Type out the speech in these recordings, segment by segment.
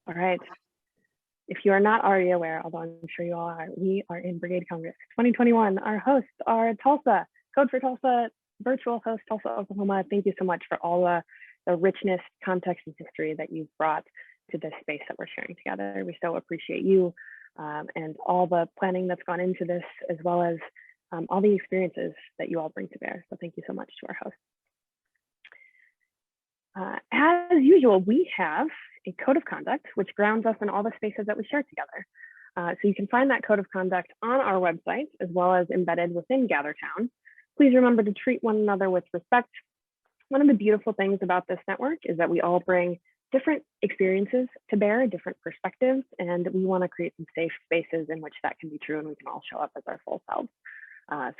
All right. If you are not already aware, although I'm sure you all are, we are in Brigade Congress 2021. Our hosts are Tulsa, Code for Tulsa, virtual host, Tulsa, Oklahoma. Thank you so much for all the richness, context, and history that you've brought to this space that we're sharing together. We so appreciate you and all the planning that's gone into this, as well as all the experiences that you all bring to bear. So thank you so much to our hosts. As usual, we have a code of conduct, which grounds us in all the spaces that we share together. So you can find that code of conduct on our website, as well as embedded within GatherTown. Please remember to treat one another with respect. One of the beautiful things about this network is that we all bring different experiences to bear, different perspectives, and we want to create some safe spaces in which that can be true and we can all show up as our full selves.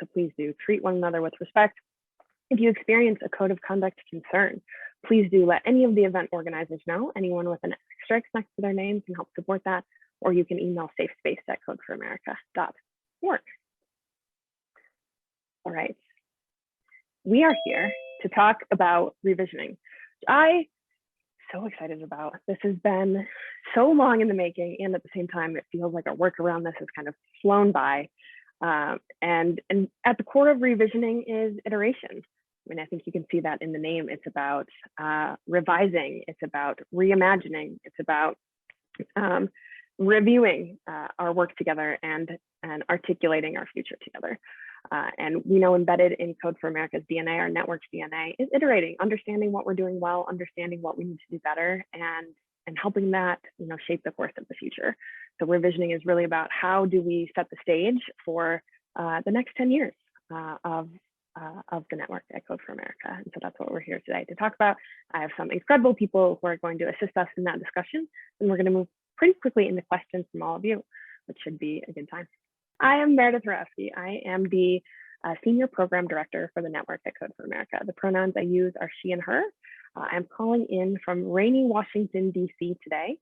So please do treat one another with respect. If you experience a code of conduct concern, please do let any of the event organizers know. Anyone with an asterisk next to their name can help support that, or you can email safespace@codeforamerica.org. All right. We are here to talk about revisioning, which I'm so excited about. This has been so long in the making, and at the same time, it feels like our work around this has kind of flown by. And at the core of revisioning is iteration. I mean, I think you can see that in the name. It's about revising, it's about reimagining, it's about reviewing our work together and articulating our future together. And we know embedded in Code for America's DNA, our network's DNA, is iterating, understanding what we're doing well, understanding what we need to do better, and helping that shape the course of the future. So revisioning is really about how do we set the stage for the next 10 years of the network at Code for America. And so that's what we're here today to talk about. I have some incredible people who are going to assist us in that discussion, and we're going to move pretty quickly into questions from all of you, which should be a good time. I am Meredith Horowski. I am the Senior Program Director for the network at Code for America. The pronouns I use are she and her. I'm calling in from rainy Washington, D.C. today.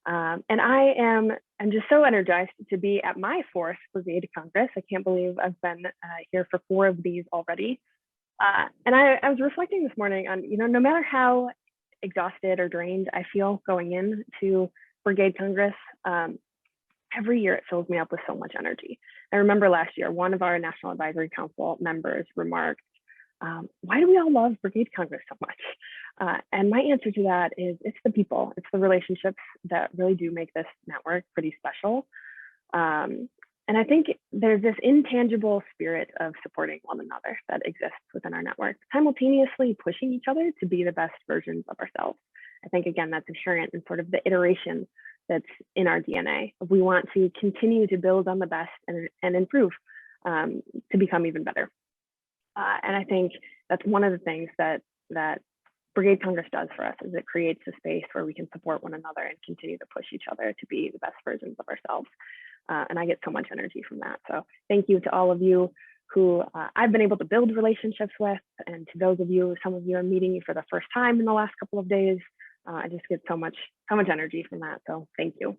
And I'm just so energized to be at my 4th Brigade Congress. I can't believe I've been here for 4 of these already. And I was reflecting this morning on, no matter how exhausted or drained I feel going into Brigade Congress, every year it fills me up with so much energy. I remember last year, one of our National Advisory Council members remarked, why do we all love Brigade Congress so much? And my answer to that is it's the people, it's the relationships that really do make this network pretty special. And I think there's this intangible spirit of supporting one another that exists within our network, simultaneously pushing each other to be the best versions of ourselves. I think, again, that's inherent in sort of the iteration that's in our DNA. We want to continue to build on the best and improve to become even better. And I think that's one of the things that Brigade Congress does for us, is it creates a space where we can support one another and continue to push each other to be the best versions of ourselves. And I get so much energy from that. So thank you to all of you who I've been able to build relationships with, and to those of you, some of you are meeting me for the first time in the last couple of days. I just get so much energy from that. So thank you.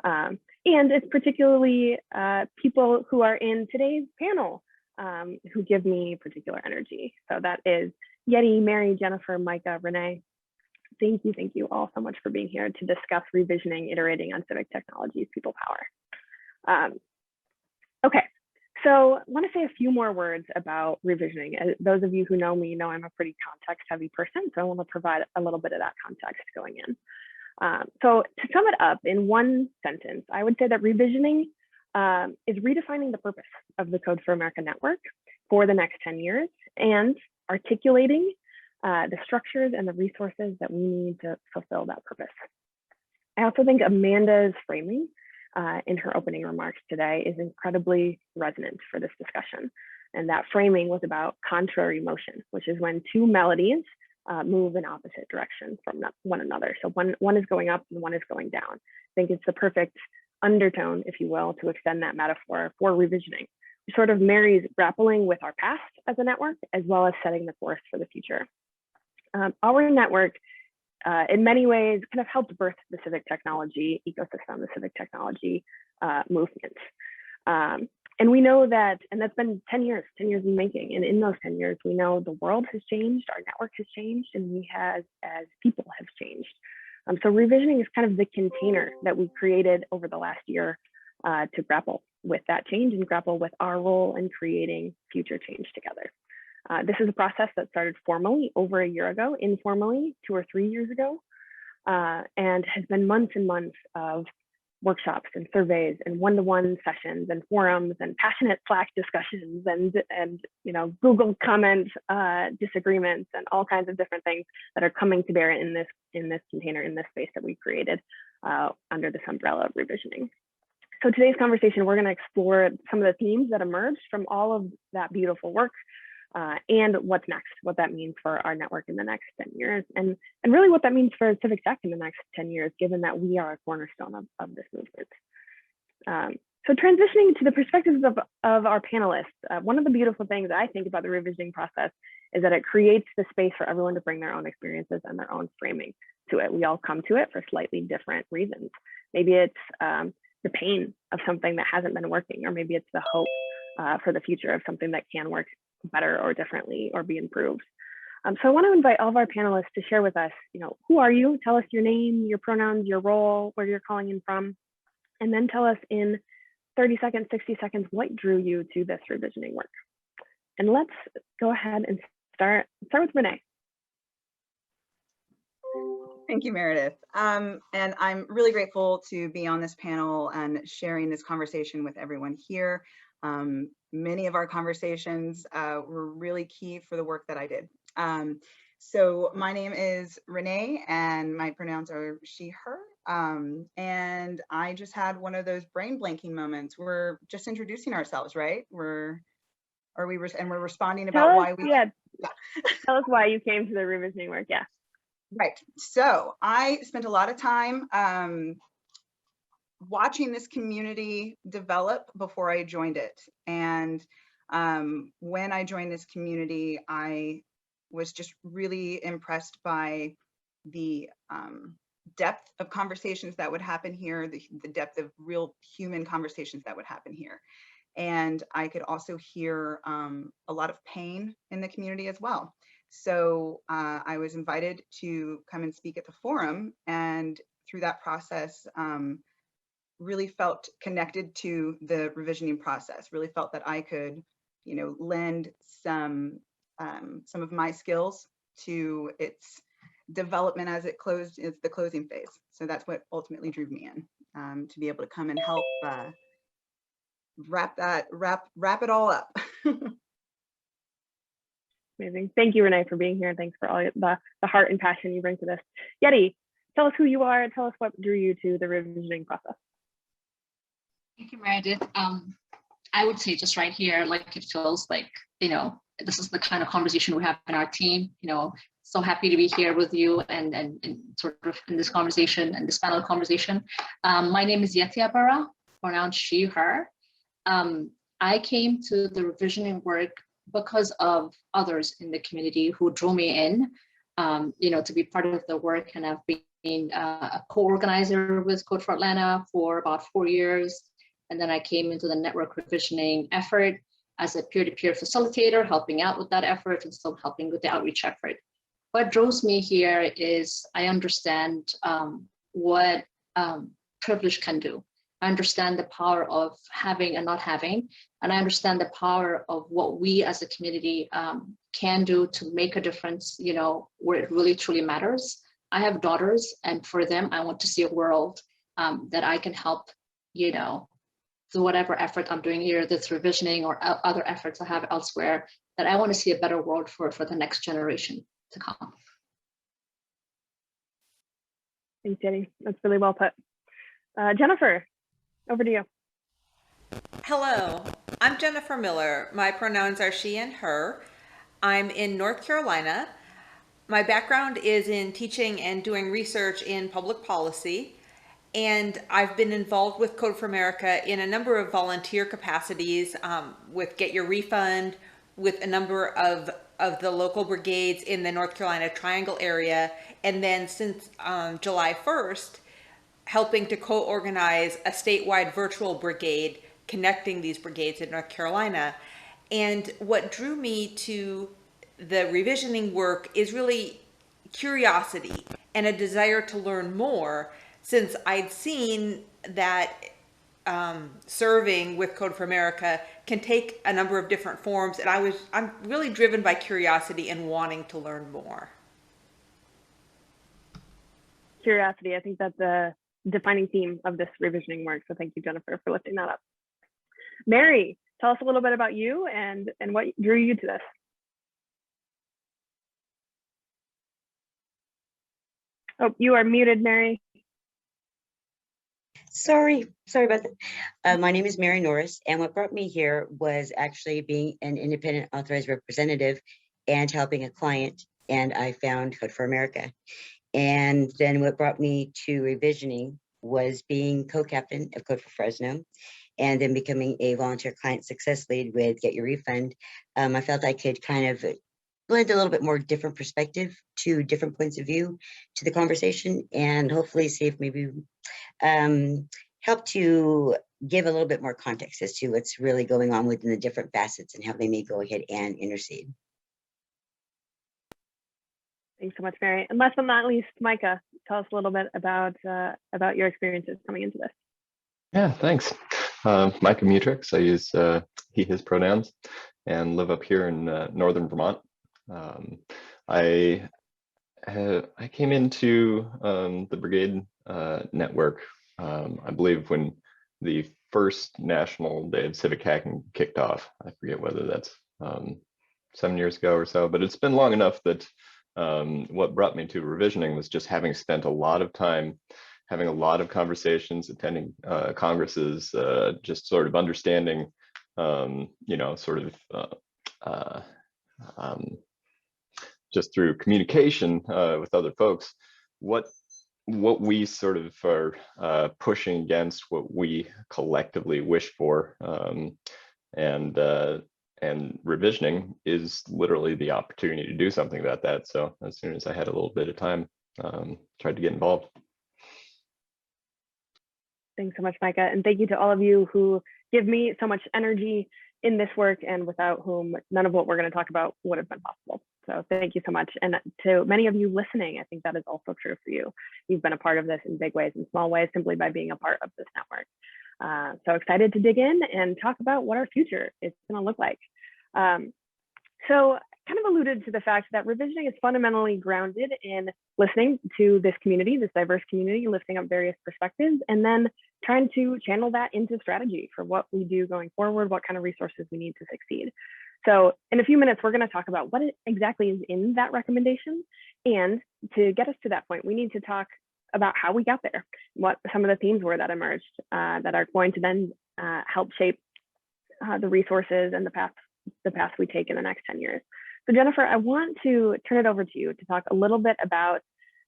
And it's particularly people who are in today's panel who give me particular energy. So that is Yeti, Mary, Jennifer, Micah, Renee. Thank you all so much for being here to discuss revisioning, iterating on civic technologies, people power. Okay, so I want to say a few more words about revisioning. Those of you who know me know I'm a pretty context heavy person, so I want to provide a little bit of that context going in. So to sum it up in one sentence, I would say that revisioning is redefining the purpose of the Code for America network for the next 10 years and articulating the structures and the resources that we need to fulfill that purpose. I also think Amanda's framing in her opening remarks today is incredibly resonant for this discussion. And that framing was about contrary motion, which is when two melodies move in opposite directions from one another. So one is going up and one is going down. I think it's the perfect undertone, if you will, to extend that metaphor for revisioning. It sort of marries grappling with our past as a network, as well as setting the course for the future. Our network, in many ways, kind of helped birth the civic technology ecosystem, the civic technology movement. And we know that, and that's been 10 years in making. And in those 10 years, we know the world has changed, our network has changed, and we as people have changed. So revisioning is kind of the container that we created over the last year to grapple with that change and grapple with our role in creating future change together. This is a process that started formally over a year ago, informally 2 or 3 years ago, and has been months and months of workshops and surveys and one-to-one sessions and forums and passionate Slack discussions and Google comment disagreements and all kinds of different things that are coming to bear in this container, in this space that we created under this umbrella of revisioning. So today's conversation, we're going to explore some of the themes that emerged from all of that beautiful work and what's next, what that means for our network in the next 10 years, and really what that means for Civic Tech in the next 10 years, given that we are a cornerstone of this movement. So transitioning to the perspectives of our panelists, one of the beautiful things I think about the revisioning process is that it creates the space for everyone to bring their own experiences and their own framing to it. We all come to it for slightly different reasons. Maybe it's the pain of something that hasn't been working, or maybe it's the hope for the future of something that can work better or differently or be improved. So I want to invite all of our panelists to share with us, who are you? Tell us your name, your pronouns, your role, where you're calling in from, and then tell us in 30 seconds, 60 seconds, what drew you to this revisioning work. And let's go ahead and start with Renee. Thank you, Meredith. And I'm really grateful to be on this panel and sharing this conversation with everyone here. Many of our conversations were really key for the work that I did. So my name is Renee and my pronouns are she, her. And I just had one of those brain blanking moments. We're just introducing ourselves, right? We're responding about why we. Yeah. Tell us why you came to the revisioning work. Yeah. Right. So I spent a lot of time watching this community develop before I joined it. And when I joined this community, I was just really impressed by the depth of conversations that would happen here, the depth of real human conversations that would happen here. And I could also hear a lot of pain in the community as well. So I was invited to come and speak at the forum, and through that process, really felt connected to the revisioning process, really felt that I could, lend some of my skills to its development as it closed, it's the closing phase. So that's what ultimately drew me in, to be able to come and help wrap it all up. Amazing. Thank you, Renee, for being here. Thanks for all the heart and passion you bring to this. Yeti, tell us who you are. Tell us what drew you to the revisioning process. Thank you, Meredith. I would say just right here, like it feels like, this is the kind of conversation we have in our team. So happy to be here with you and sort of in this conversation and this panel conversation. My name is Yeti Abara, pronouns she, her. I came to the revisioning work because of others in the community who drew me in, to be part of the work. And I've been a co-organizer with Code for Atlanta for about 4 years. And then I came into the network revisioning effort as a peer-to-peer facilitator, helping out with that effort and still helping with the outreach effort. What draws me here is I understand what privilege can do. I understand the power of having and not having, and I understand the power of what we as a community can do to make a difference, where it really truly matters. I have daughters, and for them, I want to see a world that I can help, through whatever effort I'm doing here, this revisioning or other efforts I have elsewhere, that I want to see a better world for the next generation to come. Thanks, Jenny. That's really well put. Jennifer, over to you. Hello, I'm Jennifer Miller. My pronouns are she and her. I'm in North Carolina. My background is in teaching and doing research in public policy. And I've been involved with Code for America in a number of volunteer capacities, with Get Your Refund, with a number of the local brigades in the North Carolina Triangle area. And then since July 1st, helping to co-organize a statewide virtual brigade connecting these brigades in North Carolina. And what drew me to the revisioning work is really curiosity and a desire to learn more, since I'd seen that serving with Code for America can take a number of different forms, and I'm really driven by curiosity and wanting to learn more. Curiosity, I think that's a defining theme of this revisioning work. So thank you, Jennifer, for lifting that up. Mary, tell us a little bit about you and what drew you to this. Oh, you are muted, Mary. Sorry about that. My name is Mary Norris, and what brought me here was actually being an independent authorized representative and helping a client, and I found Code for America. And then what brought me to revisioning was being co-captain of Code for Fresno, and then becoming a volunteer client success lead with Get Your Refund. I felt I could kind of blend a little bit more different perspective to different points of view to the conversation, and hopefully see if maybe help to give a little bit more context as to what's really going on within the different facets and how they may go ahead and intercede. Thanks so much, Mary. And last but not least, Micah, tell us a little bit about your experiences coming into this. Yeah, thanks. Micah Mutrix. I use he, his pronouns, and live up here in northern Vermont. I came into the brigade network, I believe, when the first National Day of Civic Hacking kicked off. I forget whether that's 7 years ago or so, but it's been long enough that what brought me to revisioning was just having spent a lot of time having a lot of conversations, attending congresses, just sort of understanding, just through communication with other folks, what we sort of are pushing against, what we collectively wish for, and revisioning is literally the opportunity to do something about that. So as soon as I had a little bit of time, tried to get involved. Thanks so much, Micah. And thank you to all of you who give me so much energy in this work, and without whom none of what we're going to talk about would have been possible. So thank you so much. And to many of you listening, I think that is also true for you. You've been a part of this in big ways and small ways simply by being a part of this network. So excited to dig in and talk about what our future is going to look like. So kind of alluded to the fact that revisioning is fundamentally grounded in listening to this community, this diverse community, lifting up various perspectives, and then trying to channel that into strategy for what we do going forward, what kind of resources we need to succeed. So in a few minutes, we're going to talk about what exactly is in that recommendation. And to get us to that point, we need to talk about how we got there, what some of the themes were that emerged that are going to then help shape the resources and the path we take in the next 10 years. So Jennifer, I want to turn it over to you to talk a little bit about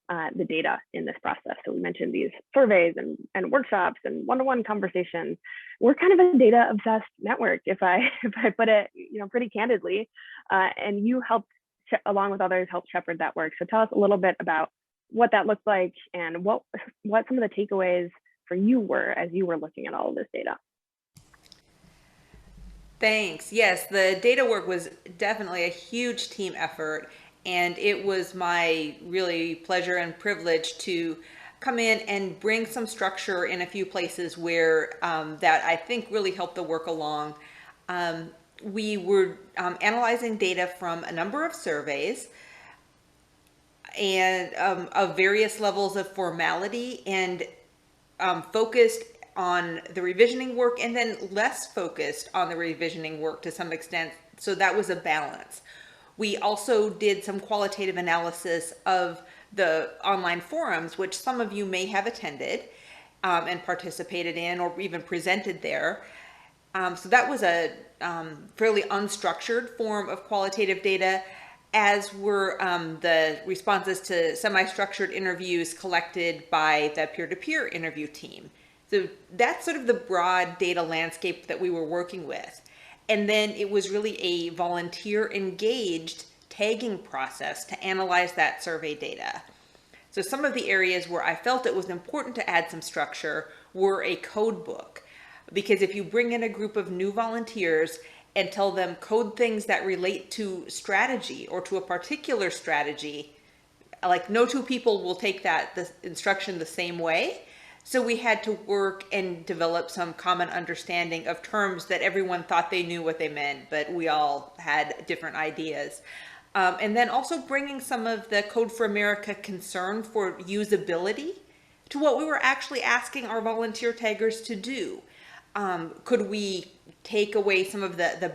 the data in this process. So we mentioned these surveys and workshops and one-to-one conversations. We're kind of a data-obsessed network, if I put it, pretty candidly. And you helped, along with others, help shepherd that work. So tell us a little bit about what that looked like and what some of the takeaways for you were as you were looking at all of this data. Thanks. Yes, the data work was definitely a huge team effort, and it was my really pleasure and privilege to come in and bring some structure in a few places where that I think really helped the work along. We were analyzing data from a number of surveys and of various levels of formality, and focused on the revisioning work, and then less focused on the revisioning work to some extent. So that was a balance. We also did some qualitative analysis of the online forums, which some of you may have attended and participated in or even presented there. So that was a fairly unstructured form of qualitative data, as were the responses to semi-structured interviews collected by the peer-to-peer interview team. So that's sort of the broad data landscape that we were working with. And then it was really a volunteer engaged tagging process to analyze that survey data. So some of the areas where I felt it was important to add some structure were a code book, because if you bring in a group of new volunteers and tell them code things that relate to strategy or to a particular strategy, like no two people will take the instruction the same way. So we had to work and develop some common understanding of terms that everyone thought they knew what they meant, but we all had different ideas. And then also bringing some of the Code for America concern for usability to what we were actually asking our volunteer taggers to do. Could we take away some of the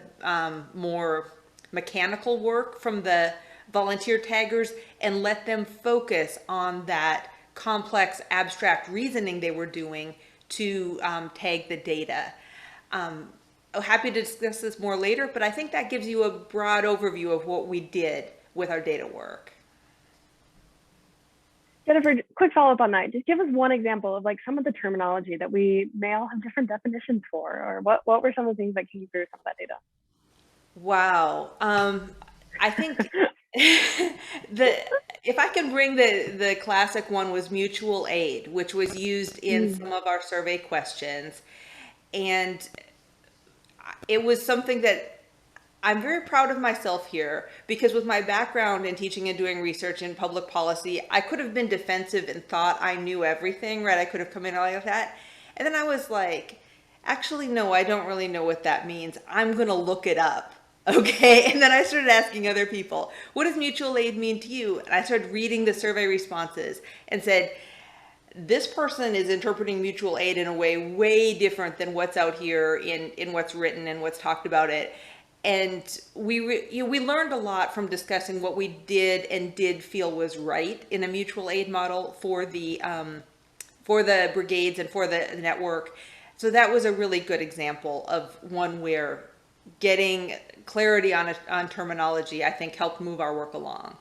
more mechanical work from the volunteer taggers and let them focus on that complex abstract reasoning they were doing to tag the data? I'm happy to discuss this more later, but I think that gives you a broad overview of what we did with our data work. Jennifer, quick follow-up on that. Just give us one example of like some of the terminology that we may all have different definitions for, or what were some of the things that came through some of that data? Wow. I think if I can bring the classic one was mutual aid, which was used in some of our survey questions. And it was something that I'm very proud of myself here, because with my background in teaching and doing research in public policy, I could have been defensive and thought I knew everything, right? I could have come in like that. And then I was like, actually, no, I don't really know what that means. I'm going to look it up. Okay. And then I started asking other people, what does mutual aid mean to you? And I started reading the survey responses and said, this person is interpreting mutual aid in a way different than what's out here in what's written and what's talked about it. And we learned a lot from discussing what we did and did feel was right in a mutual aid model for the brigades and for the network. So that was a really good example of one where getting clarity on terminology, I think, helped move our work along.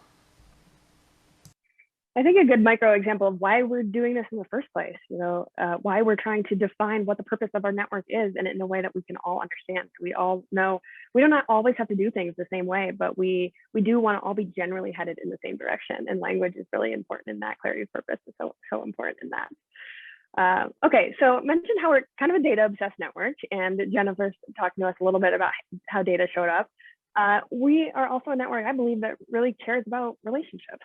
I think a good micro example of why we're doing this in the first place, why we're trying to define what the purpose of our network is, and in a way that we can all understand. We all know we don't always have to do things the same way, but we do want to all be generally headed in the same direction. And language is really important in that. Clarity of purpose is so important in that. Okay, so mentioned how we're kind of a data obsessed network, and Jennifer talked to us a little bit about how data showed up. We are also a network, I believe, that really cares about relationships.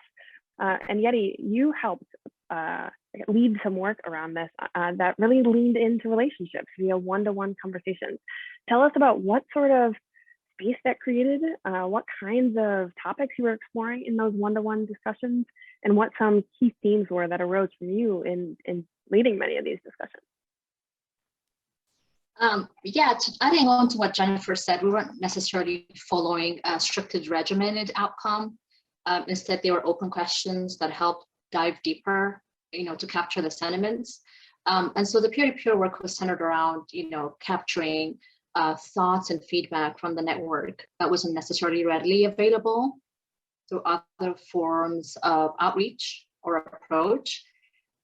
And Yeti, you helped lead some work around this that really leaned into relationships via one-to-one conversations. Tell us about what sort of space that created, what kinds of topics you were exploring in those one-to-one discussions, and what some key themes were that arose from you in leading many of these discussions. Adding on to what Jennifer said, we weren't necessarily following a structured, regimented outcome. Instead, they were open questions that helped dive deeper, to capture the sentiments. And so the peer-to-peer work was centered around, capturing thoughts and feedback from the network that wasn't necessarily readily available through other forms of outreach or approach.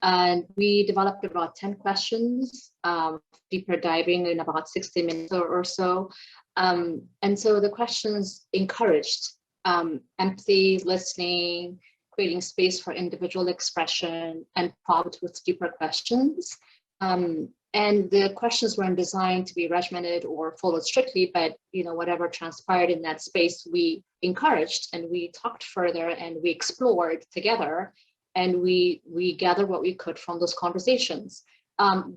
And we developed about 10 questions, deeper diving in about 60 minutes or so. And so the questions encouraged empathy, listening, creating space for individual expression, and prompt with deeper questions. And the questions weren't designed to be regimented or followed strictly, but whatever transpired in that space, we encouraged and we talked further and we explored together, and we gathered what we could from those conversations.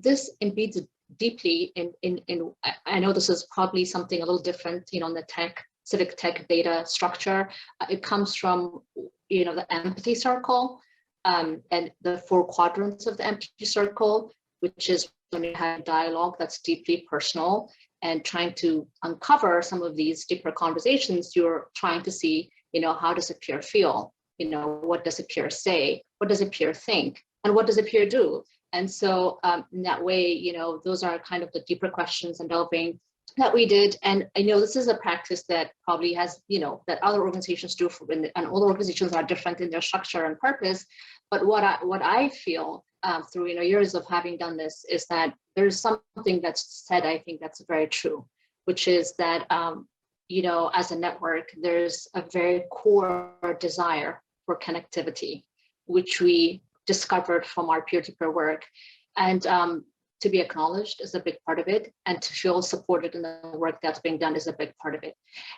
This embeds deeply in I know this is probably something a little different, in the civic tech data structure. It comes from, the empathy circle and the 4 quadrants of the empathy circle, which is when you have dialogue that's deeply personal and trying to uncover some of these deeper conversations. You're trying to see, how does a peer feel? What does a peer say? What does a peer think? And what does a peer do? And so in that way, those are kind of the deeper questions and delving that we did. And I know this is a practice that probably has, that other organizations do, and all organizations are different in their structure and purpose. But what I feel through years of having done this is that there's something that's said, I think that's very true, which is that, as a network, there's a very core desire for connectivity, which we discovered from our peer-to-peer work. And to be acknowledged is a big part of it, and to feel supported in the work that's being done is a big part of it.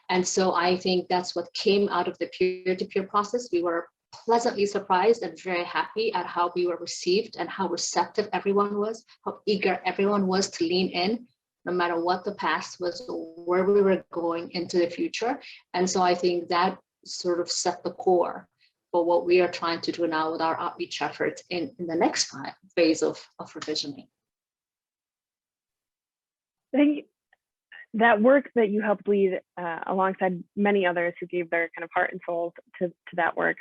And so I think that's what came out of the peer-to-peer process. We were pleasantly surprised and very happy at how we were received and how receptive everyone was, how eager everyone was to lean in, no matter what the past was or where we were going into the future. And so I think that sort of set the core for what we are trying to do now with our outreach efforts in the next phase of ReVisioning. I think that work that you helped lead alongside many others who gave their kind of heart and soul to that work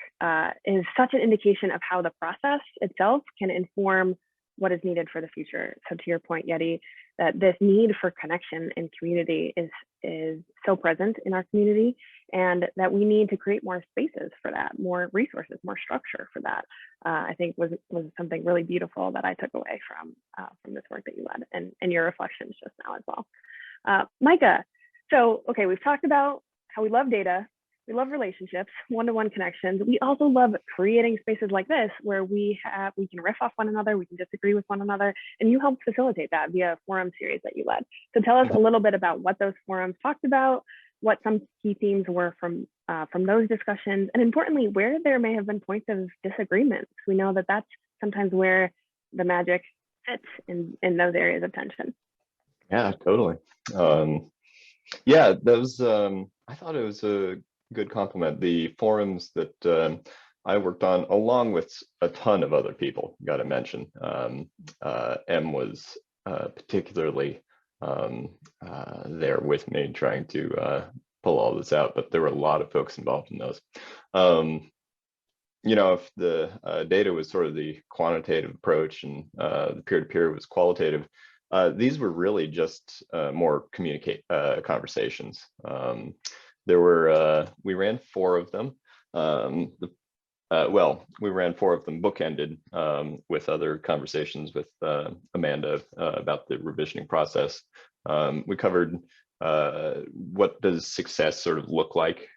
is such an indication of how the process itself can inform what is needed for the future. So to your point, Yeti, that this need for connection and community is so present in our community, and that we need to create more spaces for that, more resources, more structure for that. I think was something really beautiful that I took away from this work that you led, and your reflections just now as well. Micah, so okay, we've talked about how we love data, we love relationships, one-to-one connections. We also love creating spaces like this where we can riff off one another, we can disagree with one another, and you helped facilitate that via a forum series that you led. So tell us a little bit about what those forums talked about, what some key themes were from those discussions, and importantly, where there may have been points of disagreement. We know that that's sometimes where the magic sits in those areas of tension. Yeah, totally. Yeah, those, I thought it was a good compliment. The forums that I worked on, along with a ton of other people, got to mention. M was particularly there with me trying to pull all this out, but there were a lot of folks involved in those. You know, if the data was sort of the quantitative approach and the peer-to-peer was qualitative, these were really just more conversations. There were, we ran 4 of them. Well, we ran 4 of them bookended with other conversations with Amanda about the revisioning process. We covered what does success sort of look like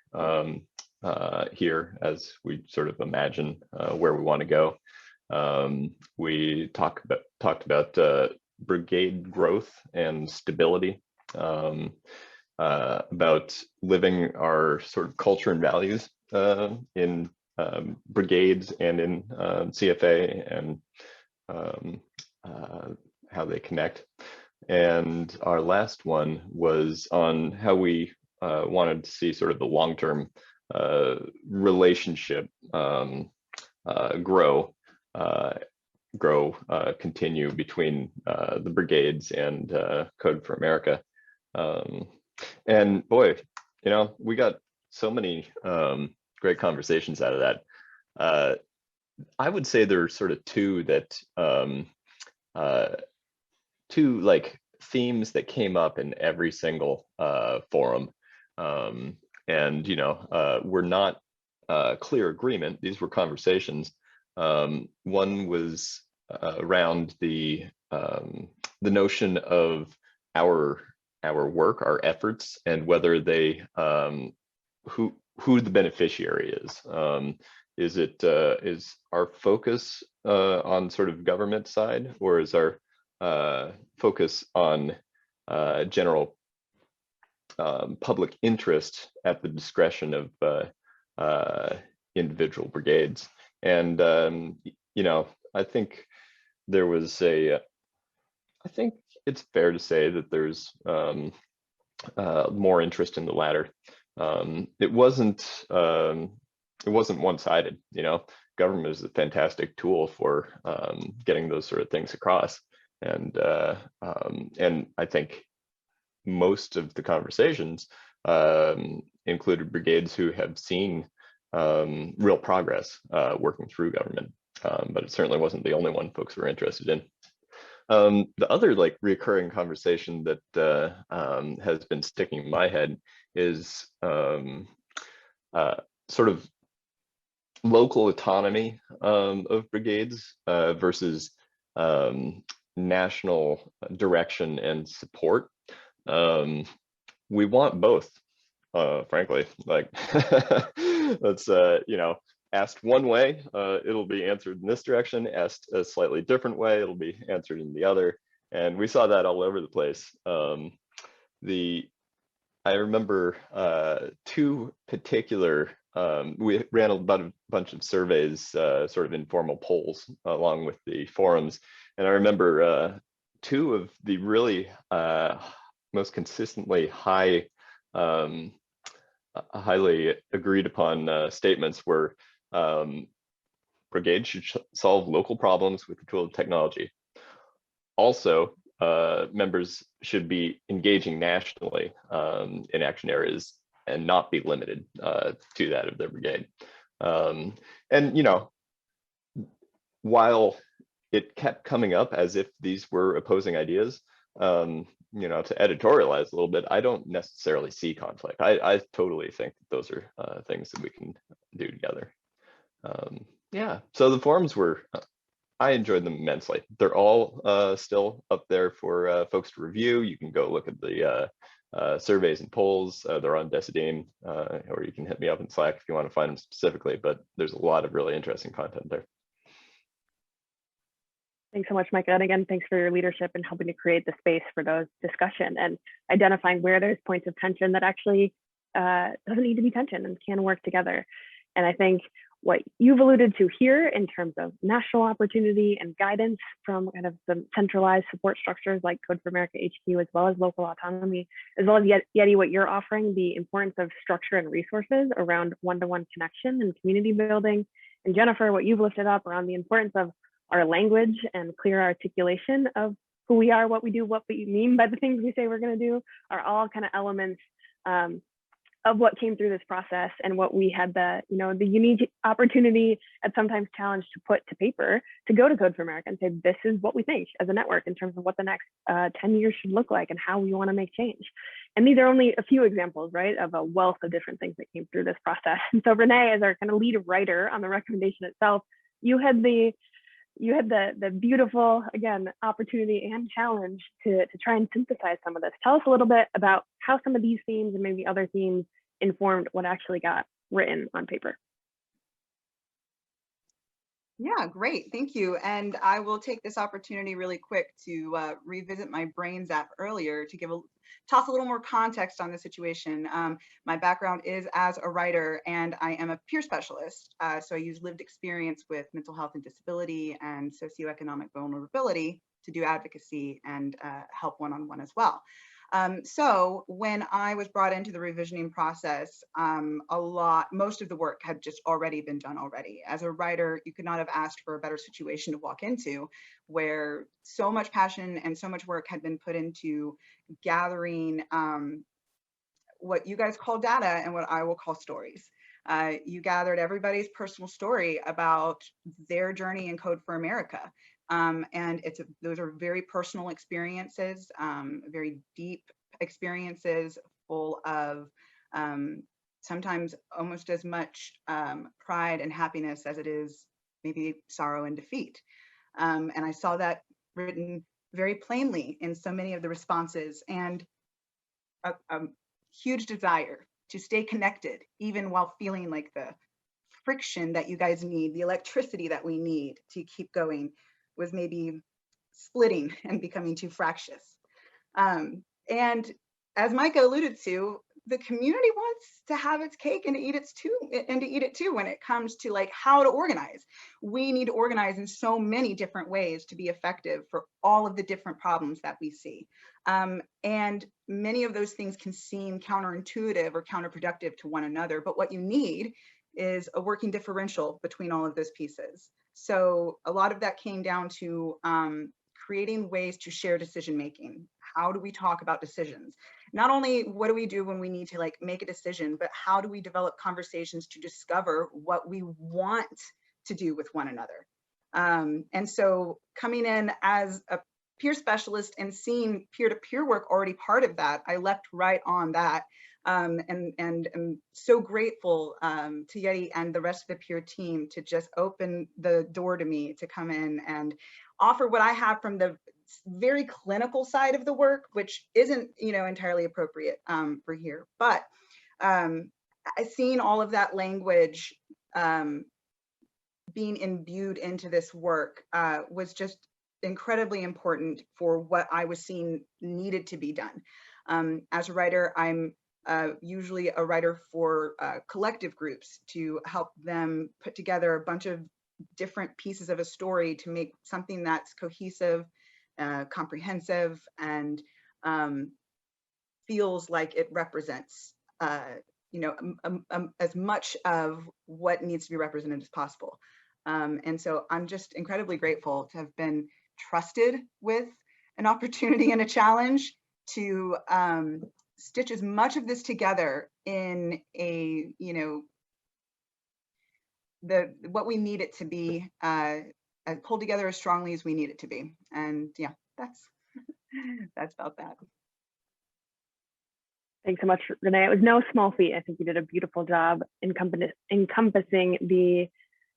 here as we sort of imagine where we want to go. We talked about brigade growth and stability, about living our sort of culture and values in brigades and in CFA, and how they connect. And our last one was on how we wanted to see sort of the long-term relationship continue between the brigades and Code for America. And boy, you know, we got so many great conversations out of that. I would say there are sort of two like themes that came up in every single forum. And, you know, we're not clear agreement. These were conversations. One was around the notion of our work, our efforts, and whether they who the beneficiary is. Is our focus on sort of government side, or is our focus on general public interest at the discretion of individual brigades? And you know, I think there was I think it's fair to say that there's more interest in the latter. It wasn't one-sided. You know, government is a fantastic tool for getting those sort of things across, and I think most of the conversations included brigades who have seen real progress working through government, but it certainly wasn't the only one folks were interested in. The other like recurring conversation that has been sticking in my head is sort of local autonomy of brigades versus national direction and support. We want both, frankly. Like that's you know, asked one way, it'll be answered in this direction. Asked a slightly different way, it'll be answered in the other. And we saw that all over the place. I remember two particular, we ran a bunch of surveys, sort of informal polls along with the forums. And I remember two of the really most consistently highly agreed upon statements were brigade should solve local problems with the tool of technology. Also, members should be engaging nationally in action areas and not be limited to that of their brigade. And, you know, while it kept coming up as if these were opposing ideas, you know, to editorialize a little bit, I don't necessarily see conflict. I totally think that those are things that we can do together. Yeah, so the forums were, I enjoyed them immensely. They're all still up there for folks to review. You can go look at the surveys and polls. They're on Decidim, or you can hit me up in Slack if you want to find them specifically, but there's a lot of really interesting content there. Thanks so much, Micah. And again, thanks for your leadership in helping to create the space for those discussion and identifying where there's points of tension that actually doesn't need to be tension and can work together. And I think what you've alluded to here in terms of national opportunity and guidance from kind of the centralized support structures like Code for America HQ, as well as local autonomy, as well as Yeti, what you're offering, the importance of structure and resources around one-to-one connection and community building. And Jennifer, what you've lifted up around the importance of our language and clear articulation of who we are, what we do, what we mean by the things we say we're going to do, are all kind of elements of what came through this process, and what we had the, you know, the unique opportunity at sometimes challenge to put to paper, to go to Code for America and say, this is what we think as a network in terms of what the next 10 years should look like and how we want to make change. And these are only a few examples, right, of a wealth of different things that came through this process. And so Renee, as our kind of lead writer on the recommendation itself, you had the beautiful, again, opportunity and challenge to try and synthesize some of this. Tell us a little bit about how some of these themes and maybe other themes informed what actually got written on paper. Yeah, great. Thank you. And I will take this opportunity really quick to revisit my Brains app earlier to toss a little more context on the situation. My background is as a writer, and I am a peer specialist. So I use lived experience with mental health and disability and socioeconomic vulnerability to do advocacy and help one-on-one as well. So when I was brought into the revisioning process, most of the work had just already been done already. As a writer, you could not have asked for a better situation to walk into, where so much passion and so much work had been put into gathering what you guys call data and what I will call stories. You gathered everybody's personal story about their journey in Code for America. And those are very personal experiences, very deep experiences, full of sometimes almost as much pride and happiness as it is maybe sorrow and defeat. And I saw that written very plainly in so many of the responses, and a huge desire to stay connected, even while feeling like the friction that you guys need, the electricity that we need to keep going, was maybe splitting and becoming too fractious. And as Micah alluded to, the community wants to have its cake and to eat it too when it comes to like how to organize. We need to organize in so many different ways to be effective for all of the different problems that we see. And many of those things can seem counterintuitive or counterproductive to one another, but what you need is a working differential between all of those pieces. So a lot of that came down to creating ways to share decision making. How do we talk about decisions? Not only what do we do when we need to like make a decision, but how do we develop conversations to discover what we want to do with one another? And so coming in as a peer specialist and seeing peer-to-peer work already part of that, I leapt right on that. And I'm so grateful to Yeti and the rest of the peer team to just open the door to me to come in and offer what I have from the very clinical side of the work, which isn't, you know, entirely appropriate for here. But seeing all of that language being imbued into this work was just incredibly important for what I was seeing needed to be done. As a writer, I'm usually a writer for collective groups to help them put together a bunch of different pieces of a story to make something that's cohesive, comprehensive, and feels like it represents, as much of what needs to be represented as possible. And so I'm just incredibly grateful to have been trusted with an opportunity and a challenge to stitch as much of this together in a, what we need it to be, pulled together as strongly as we need it to be. And yeah, that's about that. Thanks so much, Renee. It was no small feat. I think you did a beautiful job encompassing the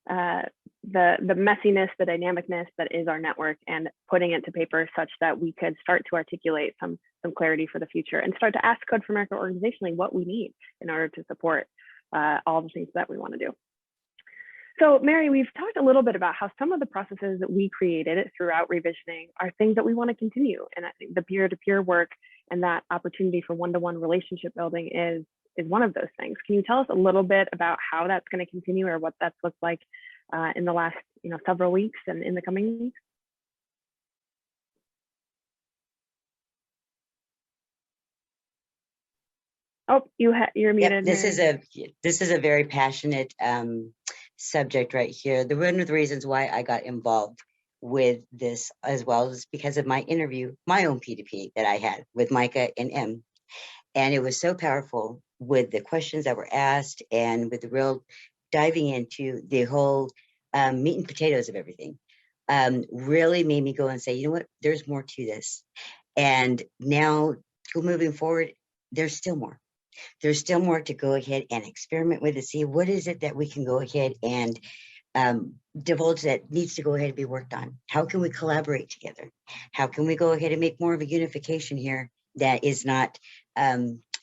messiness, the dynamicness that is our network, and putting it to paper such that we could start to articulate some clarity for the future and start to ask Code for America organizationally what we need in order to support all the things that we want to do. So Mary, we've talked a little bit about how some of the processes that we created throughout ReVisioning are things that we want to continue. And I think the peer-to-peer work and that opportunity for one-to-one relationship building is one of those things. Can you tell us a little bit about how that's going to continue or what that's looked like in the last several weeks and in the coming weeks? Oh, you're muted. Yep, this is a very passionate subject right here. One of the reasons why I got involved with this as well is because of my interview, my own P2P that I had with Micah and M. And it was so powerful with the questions that were asked and with the real diving into the whole meat and potatoes of everything. Really made me go and say, you know what, there's more to this. And now moving forward, there's still more. There's still more to go ahead and experiment with to see what is it that we can go ahead and divulge that needs to go ahead and be worked on. How can we collaborate together? How can we go ahead and make more of a unification here that is not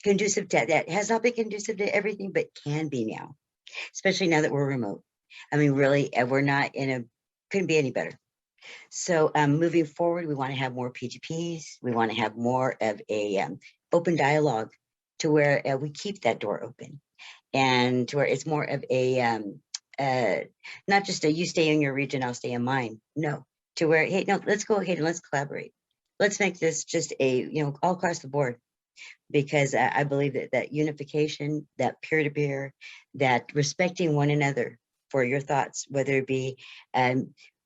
conducive to, that has not been conducive to everything, but can be now, especially now that we're remote. I mean, really, we're not couldn't be any better. So moving forward, we want to have more P2Ps. We want to have more of a open dialogue to where we keep that door open and to where it's more of a, not just a you stay in your region, I'll stay in mine. No, to where, hey, no, let's go ahead and let's collaborate. Let's make this just a, all across the board, because I believe that unification, that peer-to-peer, that respecting one another for your thoughts, whether it be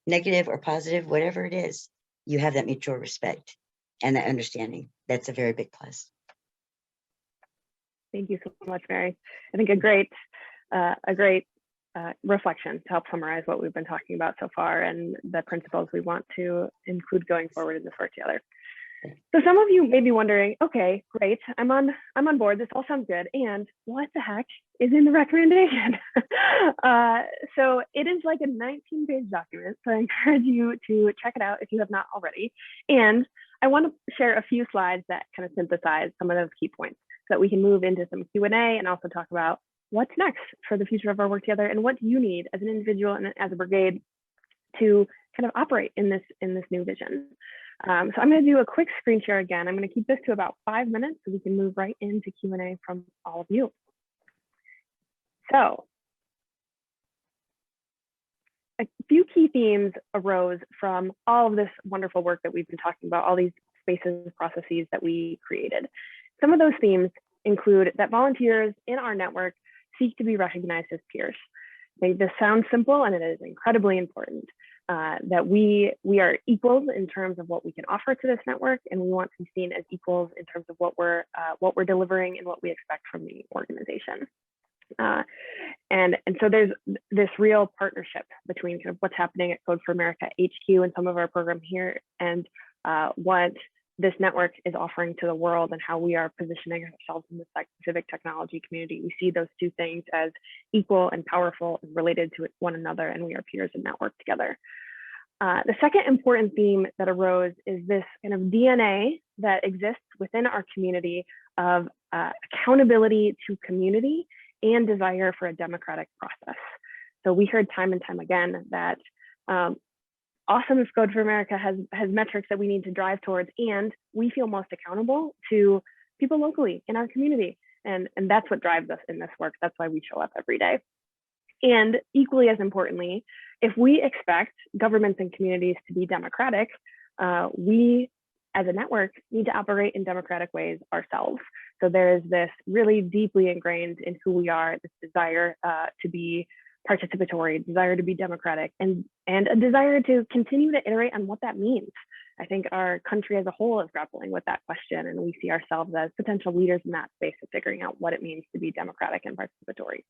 negative or positive, whatever it is, you have that mutual respect and that understanding. That's a very big plus. Thank you so much, Mary. I think a great reflection to help summarize what we've been talking about so far and the principles we want to include going forward in this work together. So some of you may be wondering, okay, great, I'm on board. This all sounds good. And what the heck is in the recommendation? So it is like a 19-page document. So I encourage you to check it out if you have not already. And I want to share a few slides that kind of synthesize some of those key points, so that we can move into some Q&A and also talk about what's next for the future of our work together and what you need as an individual and as a brigade to kind of operate in this new vision. So I'm going to do a quick screen share again. I'm going to keep this to about 5 minutes so we can move right into Q&A from all of you. So a few key themes arose from all of this wonderful work that we've been talking about, all these spaces, processes that we created. Some of those themes include that volunteers in our network seek to be recognized as peers. I think this sounds simple, and it is incredibly important that we are equals in terms of what we can offer to this network, and we want to be seen as equals in terms of what we're delivering and what we expect from the organization. And so there's this real partnership between kind of what's happening at Code for America HQ and some of our program here, and what this network is offering to the world and how we are positioning ourselves in the civic technology community. We see those two things as equal and powerful and related to one another, and we are peers and network together. The second important theme that arose is this kind of DNA that exists within our community of accountability to community and desire for a democratic process. So we heard time and time again that awesome Code for America has metrics that we need to drive towards, and we feel most accountable to people locally in our community. And that's what drives us in this work. That's why we show up every day. And equally as importantly, if we expect governments and communities to be democratic, we as a network need to operate in democratic ways ourselves. So there is this really deeply ingrained in who we are, this desire to be participatory, desire to be democratic, and a desire to continue to iterate on what that means. I think our country as a whole is grappling with that question, and we see ourselves as potential leaders in that space of figuring out what it means to be democratic and participatory.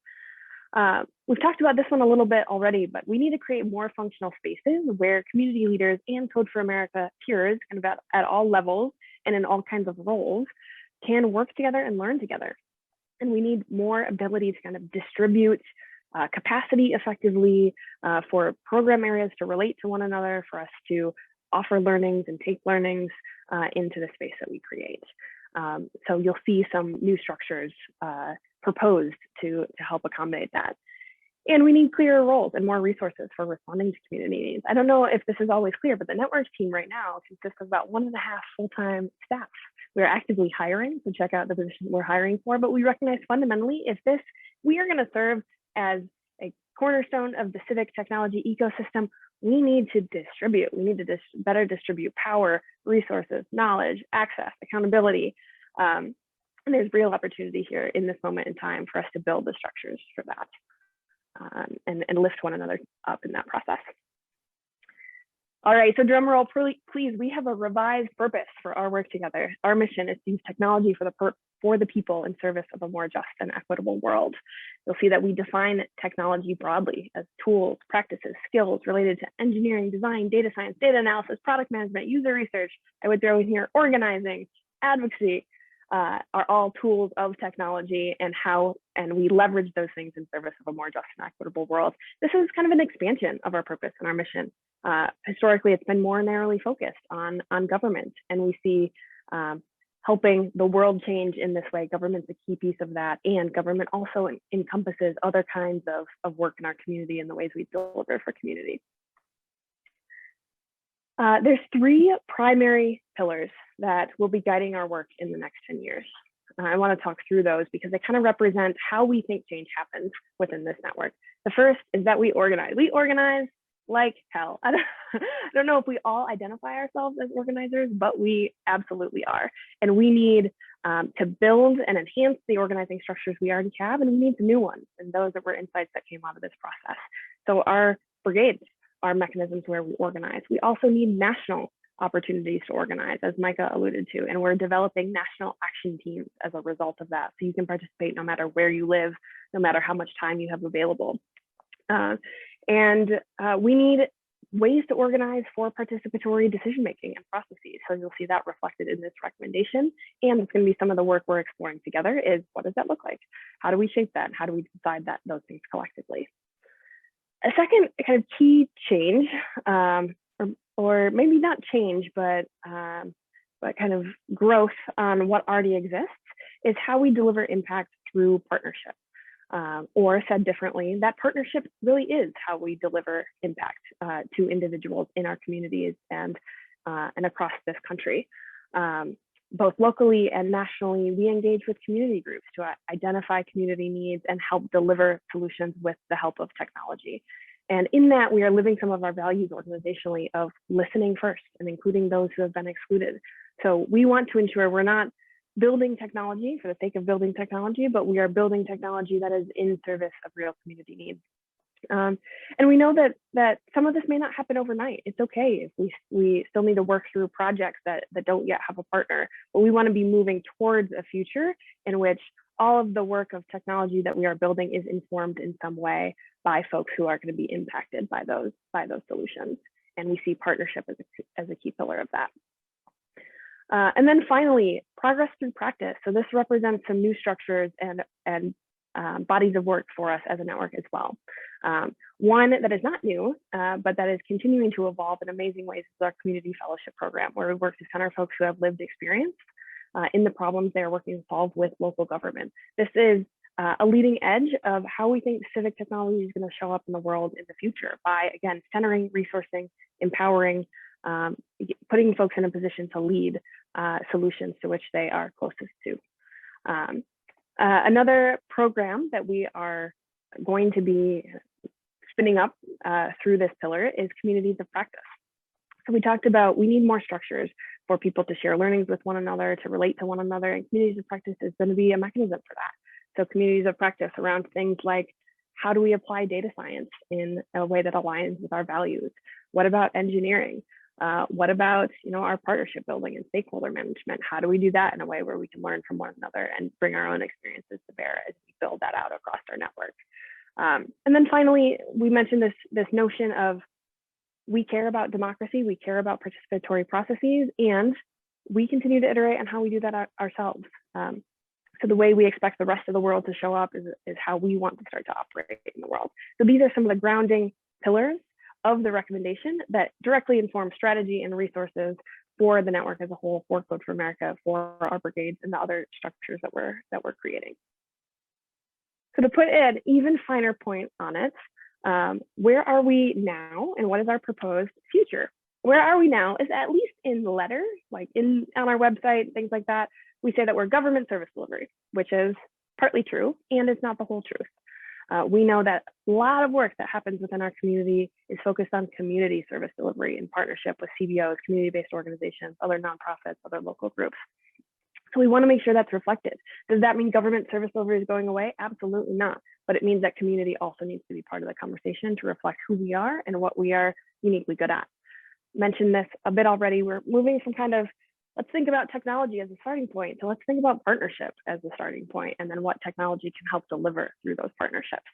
We've talked about this one a little bit already, but we need to create more functional spaces where community leaders and Code for America peers, kind of at all levels and in all kinds of roles, can work together and learn together. And we need more ability to kind of distribute capacity effectively for program areas to relate to one another, for us to offer learnings and take learnings into the space that we create. So you'll see some new structures proposed to help accommodate that. And we need clearer roles and more resources for responding to community needs. I don't know if this is always clear, but the network team right now consists of about 1.5 full-time staff. We are actively hiring, so check out the positions we're hiring for, but we recognize fundamentally we are gonna serve as a cornerstone of the civic technology ecosystem, we need to distribute. We need to better distribute power, resources, knowledge, access, accountability. And there's real opportunity here in this moment in time for us to build the structures for that and lift one another up in that process. All right, so drum roll, please. We have a revised purpose for our work together. Our mission is to use technology for the people in service of a more just and equitable world. You'll see that we define technology broadly as tools, practices, skills related to engineering, design, data science, data analysis, product management, user research. I would throw in here organizing, advocacy, are all tools of technology, and we leverage those things in service of a more just and equitable world. This is kind of an expansion of our purpose and our mission. Historically, it's been more narrowly focused on government, and we see helping the world change in this way. Government's a key piece of that, and government also encompasses other kinds of work in our community and the ways we deliver for community. There's 3 primary pillars that will be guiding our work in the next 10 years. I want to talk through those because they kind of represent how we think change happens within this network. The first is that we organize. We organize like hell. I don't know if we all identify ourselves as organizers, but we absolutely are. And we need to build and enhance the organizing structures we already have, and we need some new ones. And those were insights that came out of this process. So our brigades are mechanisms where we organize. We also need national opportunities to organize, as Micah alluded to, and we're developing national action teams as a result of that. So you can participate no matter where you live, no matter how much time you have available. We need ways to organize for participatory decision-making and processes. So you'll see that reflected in this recommendation. And it's going to be some of the work we're exploring together is, what does that look like? How do we shape that? How do we decide those things collectively? A second kind of key change, or maybe not change, but kind of growth on what already exists, is how we deliver impact through partnership. Or said differently, that partnership really is how we deliver impact to individuals in our communities and across this country. Both locally and nationally, we engage with community groups to identify community needs and help deliver solutions with the help of technology. And in that, we are living some of our values organizationally of listening first and including those who have been excluded. So we want to ensure we're not building technology for the sake of building technology, but we are building technology that is in service of real community needs. And we know that some of this may not happen overnight. It's okay if we still need to work through projects that don't yet have a partner, but we want to be moving towards a future in which all of the work of technology that we are building is informed in some way by folks who are going to be impacted by those solutions. And we see partnership as a key pillar of that. And then finally, progress through practice. So this represents some new structures and bodies of work for us as a network as well. One that is not new, but that is continuing to evolve in amazing ways is our community fellowship program, where we work to center folks who have lived experience in the problems they are working to solve with local government. This is a leading edge of how we think civic technology is going to show up in the world in the future by, again, centering, resourcing, empowering, putting folks in a position to lead solutions to which they are closest to. Another program that we are going to be spinning up through this pillar is communities of practice. So we talked about we need more structures for people to share learnings with one another, to relate to one another, and communities of practice is going to be a mechanism for that. So communities of practice around things like, how do we apply data science in a way that aligns with our values? What about engineering? What about, our partnership building and stakeholder management? How do we do that in a way where we can learn from one another and bring our own experiences to bear as we build that out across our network? And then finally, we mentioned this notion of, we care about democracy, we care about participatory processes, and we continue to iterate on how we do that ourselves. So the way we expect the rest of the world to show up is how we want to start to operate in the world. So these are some of the grounding pillars of the recommendation that directly inform strategy and resources for the network as a whole, for Code for America, for our brigades, and the other structures that we're creating. So to put an even finer point on it, where are we now and what is our proposed future? Where are we now is, at least in the letter, like on our website, things like that, we say that we're government service delivery, which is partly true, and it's not the whole truth. We know that a lot of work that happens within our community is focused on community service delivery in partnership with CBOs, community-based organizations, other nonprofits, other local groups. So we want to make sure that's reflected. Does that mean government service delivery is going away? Absolutely not. But it means that community also needs to be part of the conversation to reflect who we are and what we are uniquely good at. Mentioned this a bit already. We're moving from kind of, let's think about technology as a starting point, to let's think about partnership as a starting point, and then what technology can help deliver through those partnerships.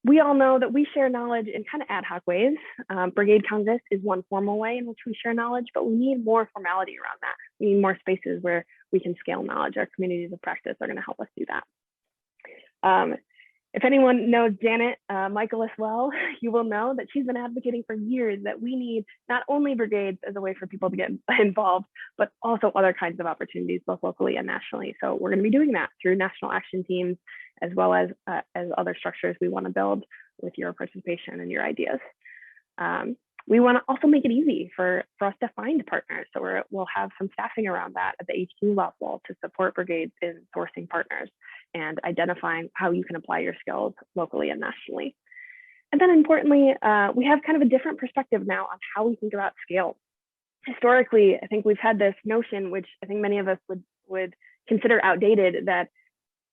We all know that we share knowledge in kind of ad hoc ways. Brigade Congress is one formal way in which we share knowledge, but we need more formality around that. We need more spaces where we can scale knowledge. Our communities of practice are going to help us do that. If anyone knows Janet Michaelis well, you will know that she's been advocating for years that we need not only brigades as a way for people to get involved, but also other kinds of opportunities, both locally and nationally. So we're going to be doing that through national action teams, as well as other structures we want to build with your participation and your ideas. We want to also make it easy for us to find partners. So we'll have some staffing around that at the HQ level to support brigades in sourcing partners and identifying how you can apply your skills locally and nationally. And then importantly, we have kind of a different perspective now on how we think about scale. Historically, I think we've had this notion, which I think many of us would consider outdated, that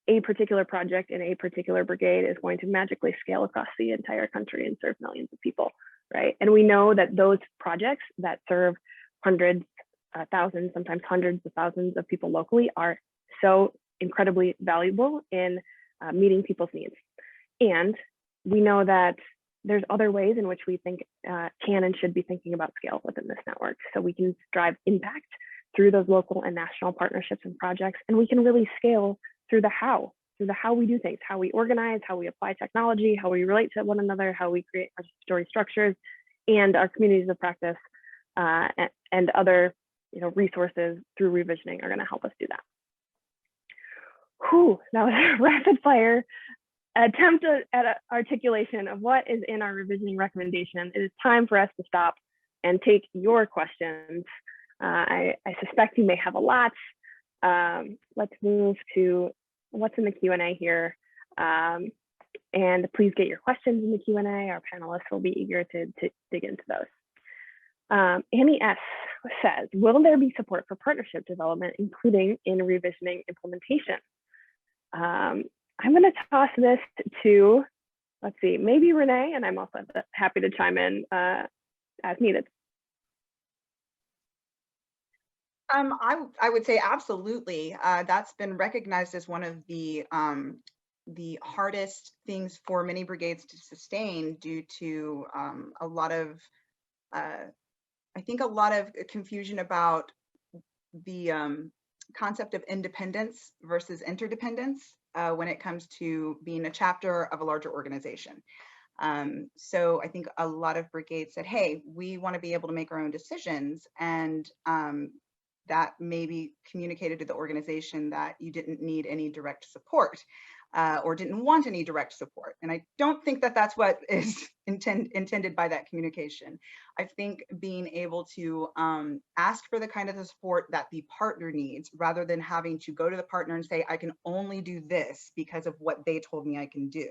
a particular project in a particular brigade is going to magically scale across the entire country and serve millions of people, right? And we know that those projects that serve hundreds, thousands, sometimes hundreds of thousands of people locally are so incredibly valuable in meeting people's needs. And we know that there's other ways in which we think can and should be thinking about scale within this network. So we can drive impact through those local and national partnerships and projects, and we can really scale through the how we do things, how we organize, how we apply technology, how we relate to one another, how we create participatory structures, and our communities of practice and other resources through ReVisioning are going to help us do that. Whew, that was a rapid fire attempt at articulation of what is in our ReVisioning recommendation. It is time for us to stop and take your questions. I suspect you may have a lot. Let's move to what's in the Q&A here. And please get your questions in the Q&A. Our panelists will be eager to dig into those. Annie S. says, will there be support for partnership development, including in ReVisioning implementation? I'm going to toss this to, let's see, maybe Renee, and I'm also happy to chime in as needed. I would say absolutely. That's been recognized as one of the hardest things for many brigades to sustain due to a lot of, I think, a lot of confusion about the concept of independence versus interdependence when it comes to being a chapter of a larger organization. So I think a lot of brigades said, hey, we want to be able to make our own decisions, and that maybe communicated to the organization that you didn't need any direct support. or didn't want any direct support. And I don't think that that's what is intended by that communication. I think being able to ask for the kind of the support that the partner needs, rather than having to go to the partner and say, I can only do this because of what they told me I can do.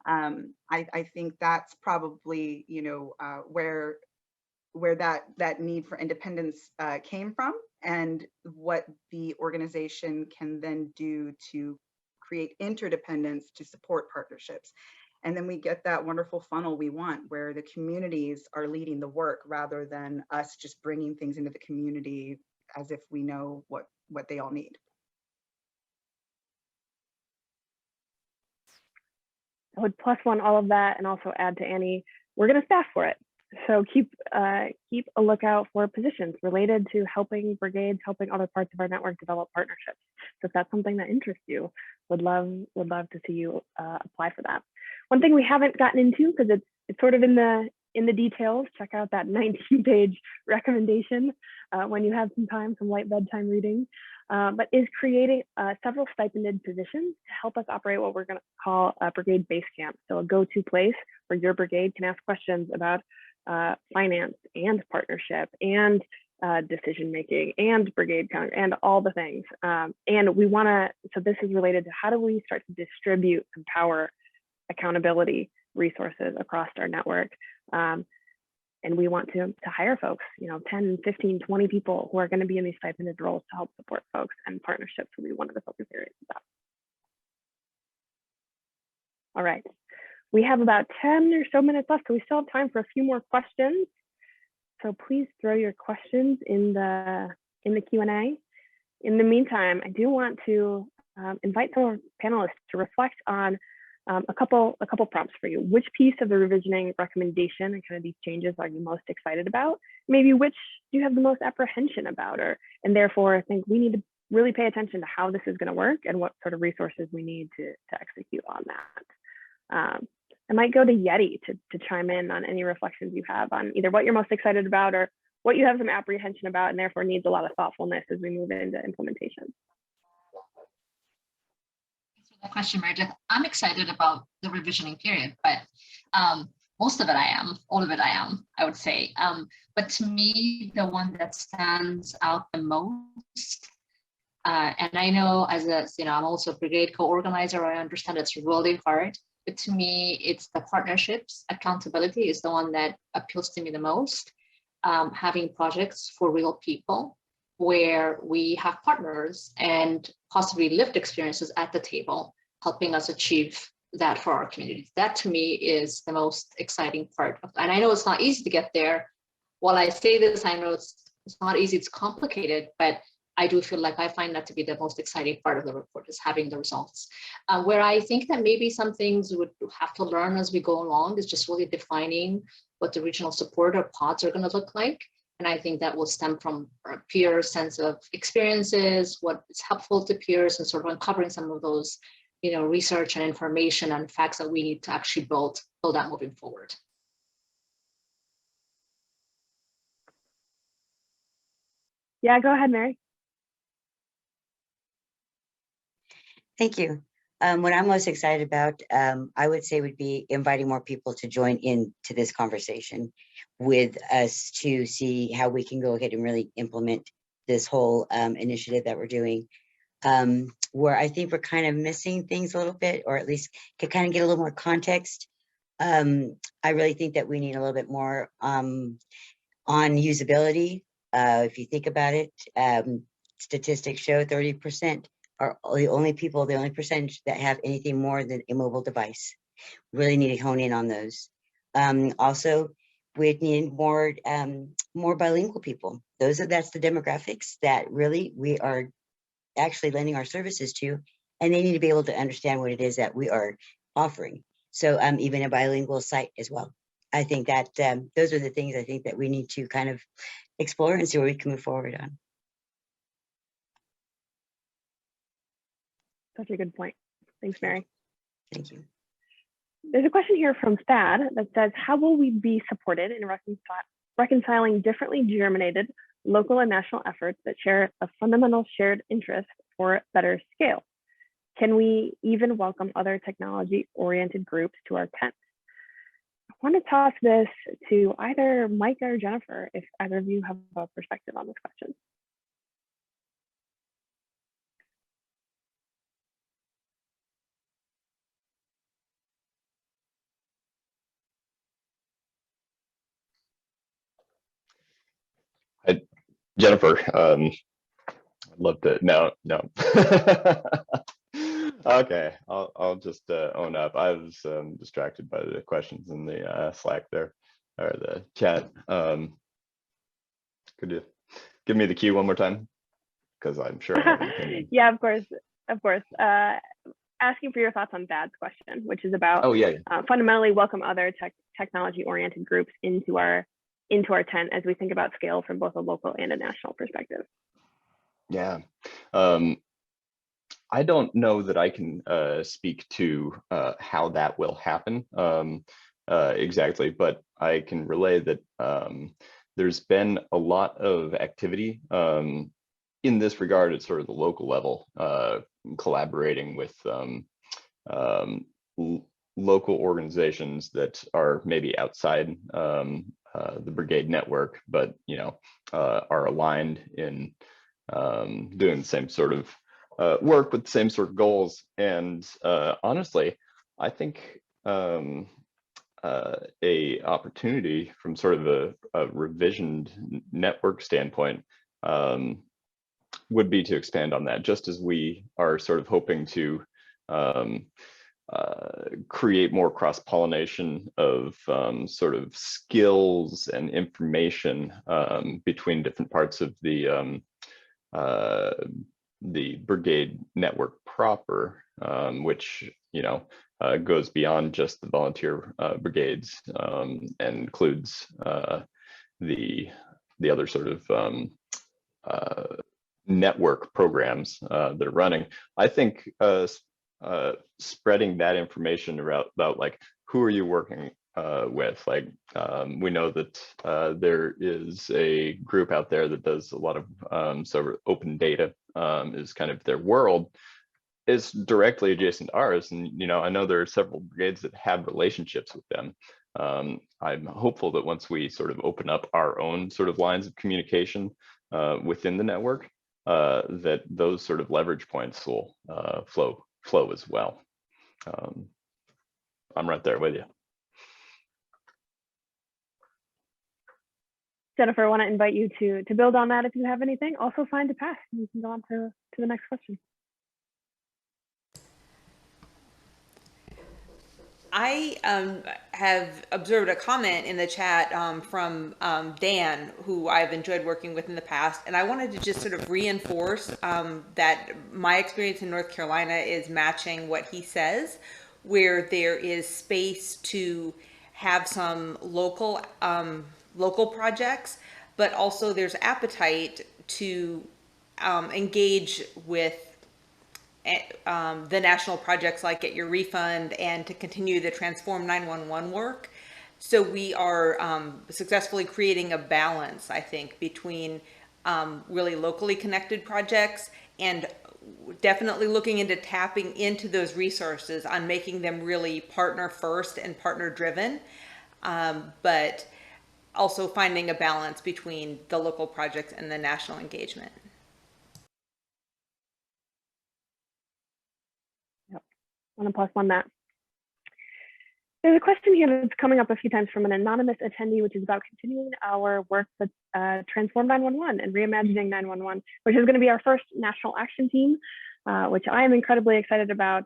I think that's probably, where that need for independence came from, and what the organization can then do to create interdependence to support partnerships. And then we get that wonderful funnel we want, where the communities are leading the work rather than us just bringing things into the community as if we know what they all need. I would plus one all of that and also add to Annie, we're going to staff for it. So keep a lookout for positions related to helping brigades, helping other parts of our network develop partnerships. So if that's something that interests you, would love to see you apply for that. One thing we haven't gotten into, because it's sort of in the details, check out that 19-page recommendation when you have some time, some light bedtime reading, but is creating several stipended positions to help us operate what we're going to call a brigade base camp. So a go-to place where your brigade can ask questions about finance and partnership and decision making and brigade count and all the things. And we want to, so this is related to how do we start to distribute, empower accountability resources across our network. And we want to hire folks, 10, 15, 20 people who are going to be in these stipended roles to help support folks, and partnerships will be one of the focus areas of that. All right. We have about 10 or so minutes left, so we still have time for a few more questions. So please throw your questions in the Q&A. In the meantime, I do want to invite some of our panelists to reflect on a couple prompts for you. Which piece of the revisioning recommendation and kind of these changes are you most excited about? Maybe which do you have the most apprehension about, and therefore I think we need to really pay attention to how this is going to work and what sort of resources we need to execute on that. I might go to Yeti to chime in on any reflections you have on either what you're most excited about or what you have some apprehension about and therefore needs a lot of thoughtfulness as we move into implementation. Thanks for that question, Meredith. I'm excited about the revisioning period, but most of it I am, all of it I am, I would say. But to me, the one that stands out the most, and I know as I'm also a brigade co-organizer, I understand it's really hard. But to me, it's the partnerships. Accountability is the one that appeals to me the most. Having projects for real people where we have partners and possibly lived experiences at the table, helping us achieve that for our communities. That to me is the most exciting part of, and I know it's not easy to get there. While I say this, I know it's not easy, it's complicated, but I do feel like I find that to be the most exciting part of the report, is having the results. Where I think that maybe some things we would have to learn as we go along is just really defining what the regional support or pods are going to look like. And I think that will stem from our peer sense of experiences, what is helpful to peers, and sort of uncovering some of those, research and information and facts that we need to actually build that moving forward. Yeah, go ahead, Mary. Thank you. What I'm most excited about, I would say, would be inviting more people to join into this conversation with us to see how we can go ahead and really implement this whole initiative that we're doing. Where I think we're kind of missing things a little bit, or at least could kind of get a little more context. I really think that we need a little bit more on usability. If you think about it, statistics show 30% are the only percentage that have anything more than a mobile device. Really need to hone in on those. Also, we need more bilingual people. That's the demographics that really we are actually lending our services to, and they need to be able to understand what it is that we are offering. So even a bilingual site as well. I think that those are the things I think that we need to kind of explore and see where we can move forward on. Such a good point. Thanks, Mary. Thank you. There's a question here from Thad that says, how will we be supported in reconciling differently germinated local and national efforts that share a fundamental shared interest for better scale? Can we even welcome other technology-oriented groups to our tent? I want to toss this to either Mike or Jennifer, if either of you have a perspective on this question. Jennifer, I'd love to. No. Okay, I'll just own up. I was distracted by the questions in the Slack there, or the chat. Could you give me the cue one more time? Because I'm sure I have an opinion. Yeah, of course. Asking for your thoughts on Bad's question, which is about fundamentally welcome other technology-oriented groups into our tent as we think about scale from both a local and a national perspective. Yeah. I don't know that I can speak to how that will happen exactly, but I can relay that there's been a lot of activity in this regard at sort of the local level, collaborating with local organizations that are maybe outside the brigade network, but are aligned in doing the same sort of work with the same sort of goals. And honestly, I think a opportunity from sort of a revisioned network standpoint would be to expand on that, just as we are sort of hoping to create more cross-pollination of sort of skills and information between different parts of the brigade network proper, which goes beyond just the volunteer brigades and includes the other sort of network programs that are running. I think spreading that information about like, who are you working with? Like, we know that there is a group out there that does a lot of sort of open data, is kind of their world, is directly adjacent to ours. And I know there are several brigades that have relationships with them. I'm hopeful that once we sort of open up our own sort of lines of communication within the network, that those sort of leverage points will flow as well. I'm right there with you. Jennifer, I want to invite you to build on that if you have anything. Also fine to pass. You can go on to the next question. I have observed a comment in the chat from Dan, who I've enjoyed working with in the past, and I wanted to just sort of reinforce that my experience in North Carolina is matching what he says, where there is space to have some local projects, but also there's appetite to engage with the national projects like Get Your Refund and to continue the Transform 911 work. So we are successfully creating a balance, I think, between really locally connected projects and definitely looking into tapping into those resources on making them really partner first and partner driven, but also finding a balance between the local projects and the national engagement. I want to plus one that. There's a question here that's coming up a few times from an anonymous attendee, which is about continuing our work with Transform 911 and Reimagining 911, which is going to be our first national action team, which I am incredibly excited about.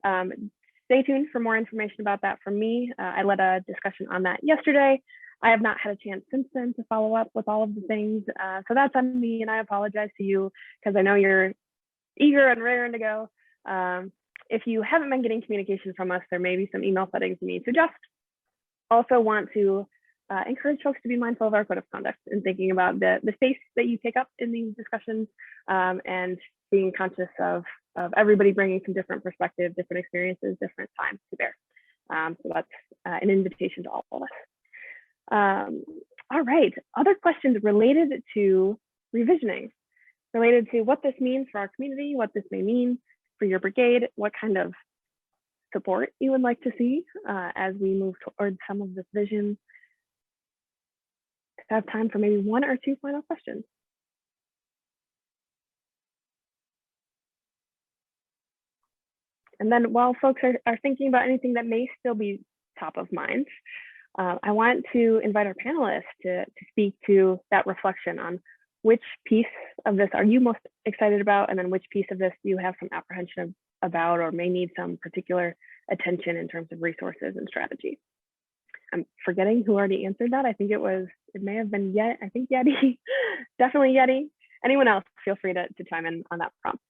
Stay tuned for more information about that from me. I led a discussion on that yesterday. I have not had a chance since then to follow up with all of the things. So that's on me, and I apologize to you because I know you're eager and raring to go. If you haven't been getting communication from us, there may be some email settings you need to adjust. Also want to encourage folks to be mindful of our code of conduct and thinking about the space that you take up in these discussions, and being conscious of everybody bringing some different perspectives, different experiences, different times to bear. So that's an invitation to all of us. All right, other questions related to revisioning, related to what this means for our community, what this may mean for your brigade, what kind of support you would like to see as we move towards some of this vision. I have time for maybe one or two final questions. And then while folks are thinking about anything that may still be top of mind, I want to invite our panelists to speak to that reflection on which piece of this are you most excited about, and then which piece of this do you have some apprehension about or may need some particular attention in terms of resources and strategy. I'm forgetting who already answered that. I think it may have been Yeti, definitely Yeti. Anyone else, feel free to chime in on that prompt.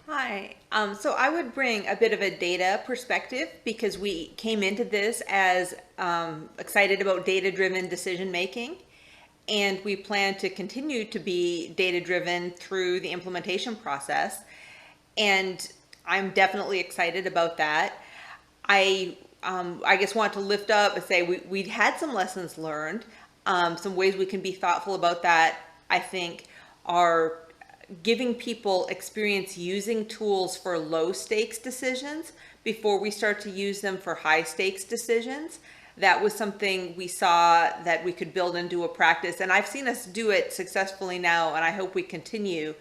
Hi. So I would bring a bit of a data perspective because we came into this as excited about data-driven decision making, and we plan to continue to be data-driven through the implementation process. And I'm definitely excited about that. I guess want to lift up and say we'd had some lessons learned, some ways we can be thoughtful about that. I think are giving people experience using tools for low stakes decisions before we start to use them for high stakes decisions. That was something we saw that we could build into a practice, and I've seen us do it successfully now, and I hope we continue.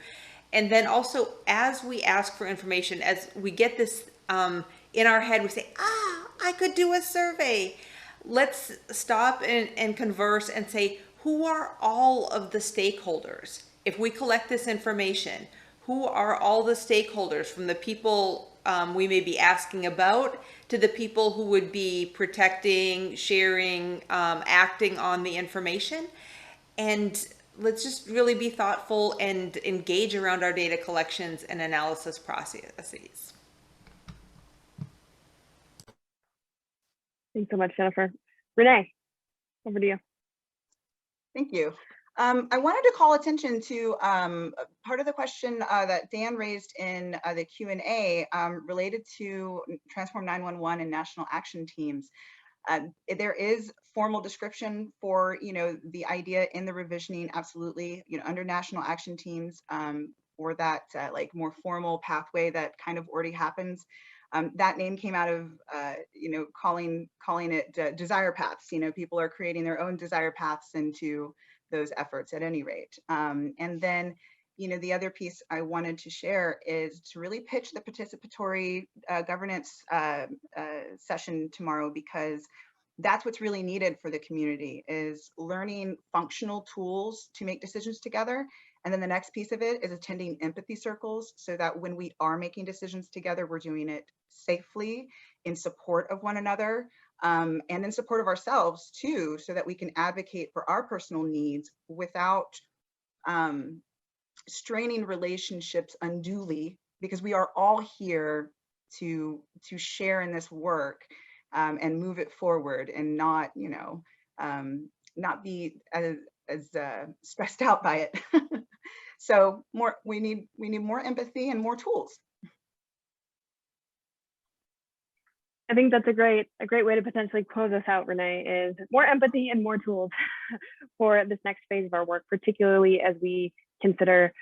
And then also, as we ask for information, as we get this in our head, we say, I could do a survey. Let's stop and converse and say, who are all of the stakeholders? If we collect this information, who are all the stakeholders, from the people we may be asking about to the people who would be protecting, sharing, acting on the information? And let's just really be thoughtful and engage around our data collections and analysis processes. Thanks so much, Jennifer. Renee, over to you. Thank you. I wanted to call attention to part of the question that Dan raised in the Q&A related to Transform 911 and national action teams. There is formal description for, the idea in the revisioning, absolutely, under national action teams, or that like more formal pathway that kind of already happens. That name came out of, calling it desire paths. People are creating their own desire paths into those efforts at any rate. And then, the other piece I wanted to share is to really pitch the participatory governance session tomorrow, because that's what's really needed for the community, is learning functional tools to make decisions together. And then the next piece of it is attending empathy circles, so that when we are making decisions together, we're doing it safely, in support of one another, and in support of ourselves too, so that we can advocate for our personal needs without straining relationships unduly, because we are all here to share in this work and move it forward, and not, not be as stressed out by it. So we need more empathy and more tools. I think that's a great way to potentially close us out, Renee, is more empathy and more tools for this next phase of our work, particularly as we consider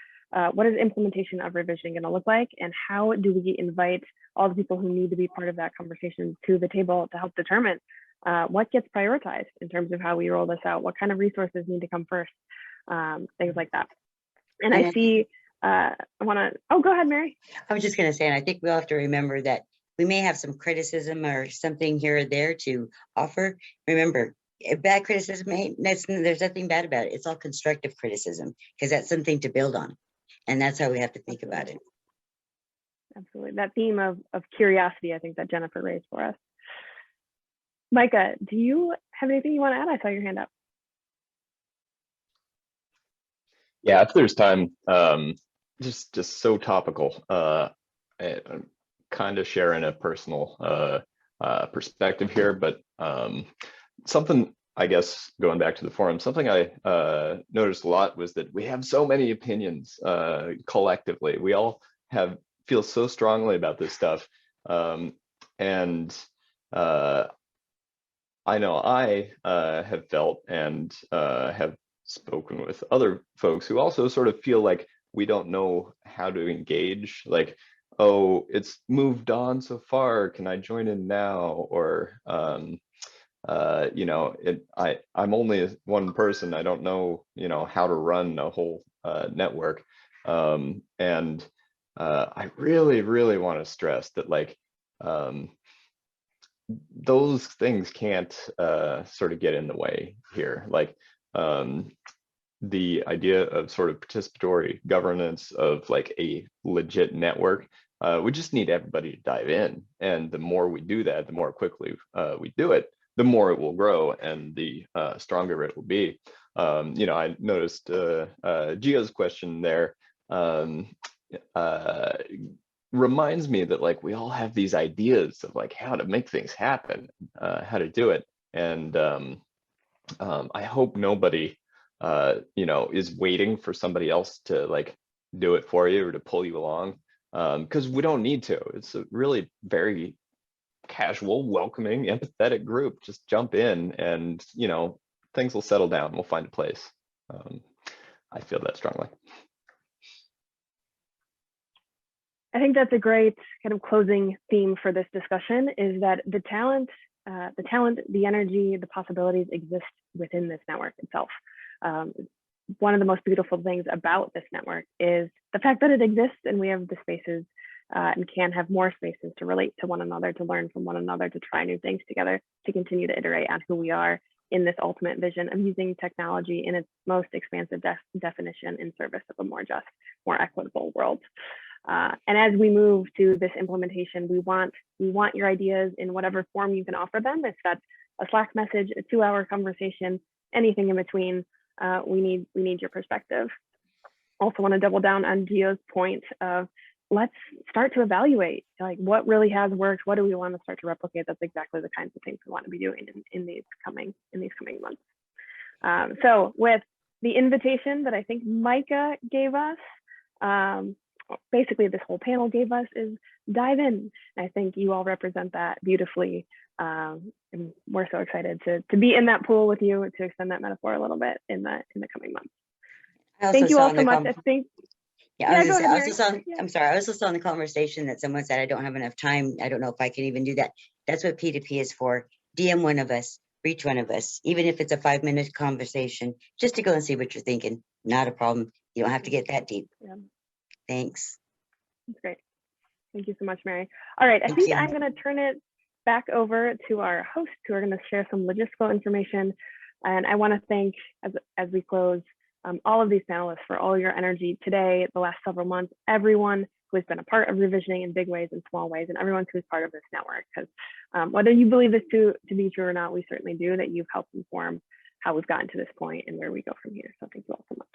what is implementation of revisioning going to look like, and how do we invite all the people who need to be part of that conversation to the table to help determine what gets prioritized in terms of how we roll this out, what kind of resources need to come first, things like that. And I see, I want to, go ahead, Mary. I was just going to say, and I think we'll have to remember that we may have some criticism or something here or there to offer. Remember, bad criticism, there's nothing bad about it. It's all constructive criticism, because that's something to build on. And that's how we have to think about it. Absolutely. That theme of curiosity, I think, that Jennifer raised for us. Micah, do you have anything you want to add? I saw your hand up. Yeah, if there's time, just so topical. I'm kind of sharing a personal perspective here, but something, I guess, going back to the forum, something I noticed a lot was that we have so many opinions collectively. We all feel so strongly about this stuff, and I know I have felt and have spoken with other folks who also sort of feel like we don't know how to engage. Like, oh, it's moved on so far. Can I join in now? Or you know, I'm only one person. I don't know, you know, how to run a whole network. And I really, really want to stress that, like, those things can't sort of get in the way here. Like, the idea of sort of participatory governance of like a legit network, we just need everybody to dive in. And the more we do that, the more quickly we do it, the more it will grow and the stronger it will be. You know, I noticed Gio's question there reminds me that, like, we all have these ideas of like how to make things happen, how to do it. And I hope nobody you know, is waiting for somebody else to like do it for you or to pull you along, because we don't need to. It's a really very casual, welcoming, empathetic group. Just jump in and, you know, things will settle down. We'll find a place. I feel that strongly. I think that's a great kind of closing theme for this discussion, is that the talent, the energy, the possibilities exist within this network itself. One of the most beautiful things about this network is the fact that it exists, and we have the spaces and can have more spaces to relate to one another, to learn from one another, to try new things together, to continue to iterate on who we are in this ultimate vision of using technology in its most expansive definition in service of a more just, more equitable world. And as we move to this implementation, we want your ideas in whatever form you can offer them. If that's a Slack message, a 2-hour conversation, anything in between, we need your perspective. Also want to double down on Gio's point of, let's start to evaluate, like, what really has worked. What do we want to start to replicate? That's exactly the kinds of things we want to be doing in these coming months. So with the invitation that I think Micah gave us, basically this whole panel gave us, is dive in. I think you all represent that beautifully. And we're so excited to be in that pool with you, to extend that metaphor a little bit in the coming months. Thank you all so much. I'm sorry. I was just on the conversation that someone said, I don't have enough time. I don't know if I can even do that. That's what P2P is for. DM one of us, reach one of us, even if it's a 5-minute conversation, just to go and see what you're thinking. Not a problem. You don't have to get that deep. Yeah. Thanks. That's great. Thank you so much, Mary. All right, I think I'm going to turn it back over to our hosts, who are going to share some logistical information. And I want to thank, as we close, all of these panelists for all your energy today, the last several months, everyone who has been a part of ReVisioning in big ways and small ways, and everyone who is part of this network. Because whether you believe this to be true or not, we certainly do, that you've helped inform how we've gotten to this point and where we go from here. So thank you all so much.